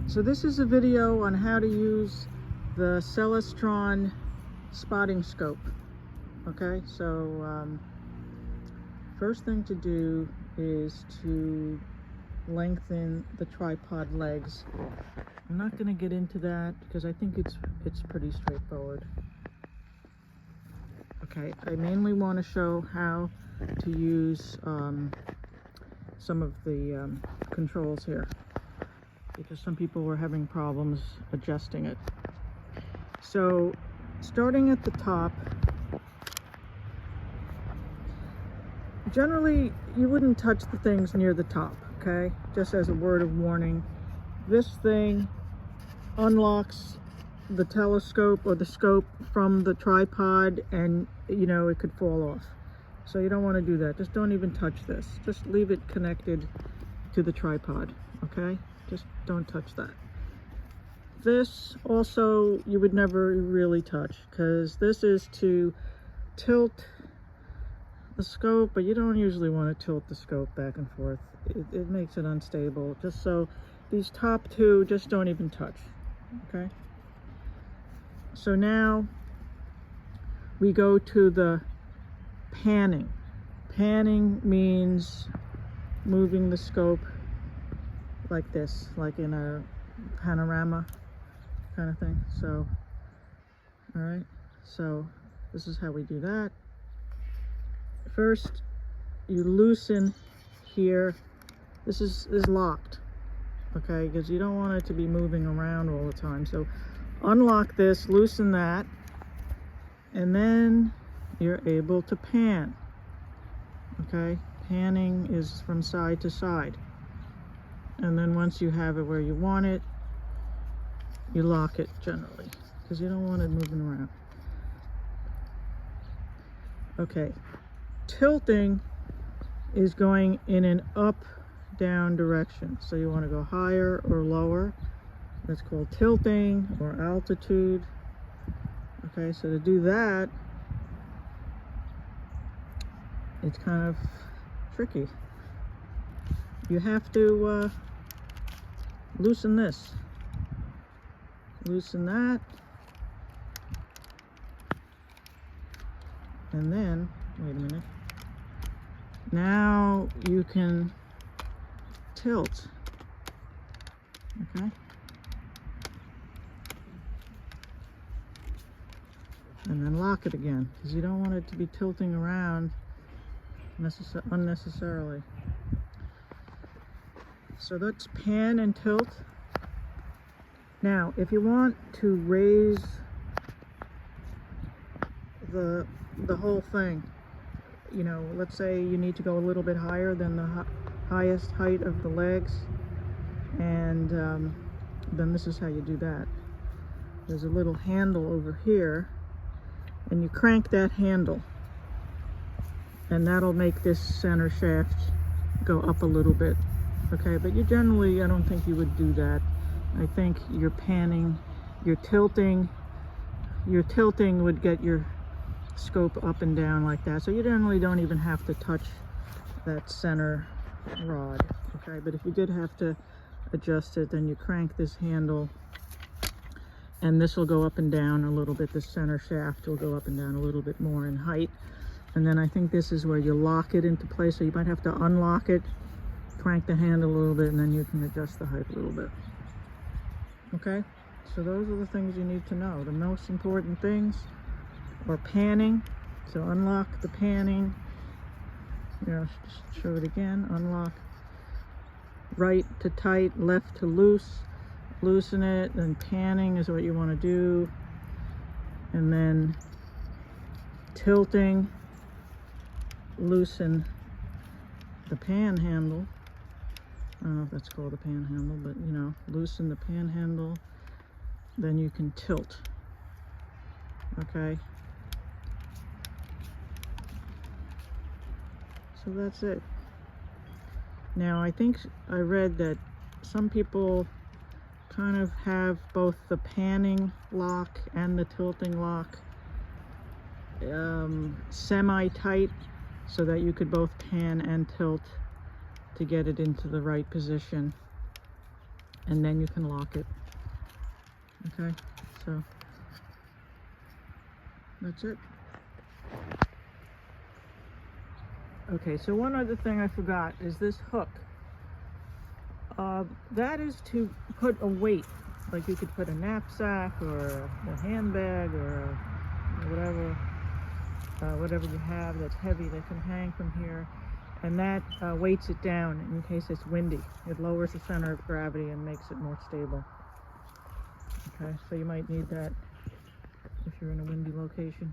So this is a video on how to use the Celestron spotting scope. Okay, so first thing to do is to lengthen the tripod legs. I'm not going to get into that because I think it's pretty straightforward. Okay, I mainly want to show how to use some of the controls here, because some people were having problems adjusting it. So starting at the top, generally you wouldn't touch the things near the top, okay? Just as a word of warning, this thing unlocks the telescope or the scope from the tripod, and you know it could fall off. So you don't want to do that. Just don't even touch this. Just leave it connected to the tripod, okay? Just don't touch that. This also you would never really touch, because this is to tilt the scope, but you don't usually want to tilt the scope back and forth. It makes it unstable. Just so these top two, just don't even touch, okay? So now we go to the panning. Panning means moving the scope like this, like in a panorama kind of thing. So, all right, so this is how we do that. First, you loosen here. This is locked, okay, because you don't want it to be moving around all the time. So unlock this, loosen that, and then you're able to pan. Okay, panning is from side to side, and then once you have it where you want it, you lock it generally, because you don't want it moving around. Okay, tilting is going in an up down direction, so you want to go higher or lower. That's called tilting or altitude. Okay, so to do that, it's kind of tricky. You have to loosen this, loosen that, and then, wait a minute, now you can tilt, okay? And then lock it again, because you don't want it to be tilting around unnecessarily. So that's pan and tilt. Now, if you want to raise the whole thing, you know, let's say you need to go a little bit higher than the highest height of the legs, and then this is how you do that. There's a little handle over here, and you crank that handle, and that'll make this center shaft go up a little bit. Okay, but you generally, I don't think you would do that. I think you're panning, you're tilting would get your scope up and down like that. So you generally don't even have to touch that center rod. Okay, but if you did have to adjust it, then you crank this handle, and this will go up and down a little bit. The center shaft will go up and down a little bit more in height. And then I think this is where you lock it into place. So you might have to unlock it, crank the handle a little bit, and then you can adjust the height a little bit. Okay, so those are the things you need to know. The most important things are panning. So unlock the panning. Here, I'll just show it again. Unlock right to tight, left to loose. Loosen it, and panning is what you want to do. And then tilting, loosen the pan handle. I don't know if that's called a pan handle, but you know, loosen the pan handle, then you can tilt. Okay, so that's it. Now I think I read that some people kind of have both the panning lock and the tilting lock semi-tight, so that you could both pan and tilt to get it into the right position. and then you can lock it. Okay, so that's it. Okay, so one other thing I forgot is this hook. That is to put a weight, like you could put a knapsack or a handbag or whatever you have that's heavy that can hang from here, and that weights it down in case it's windy. It lowers the center of gravity and makes it more stable. Okay, so you might need that if you're in a windy location.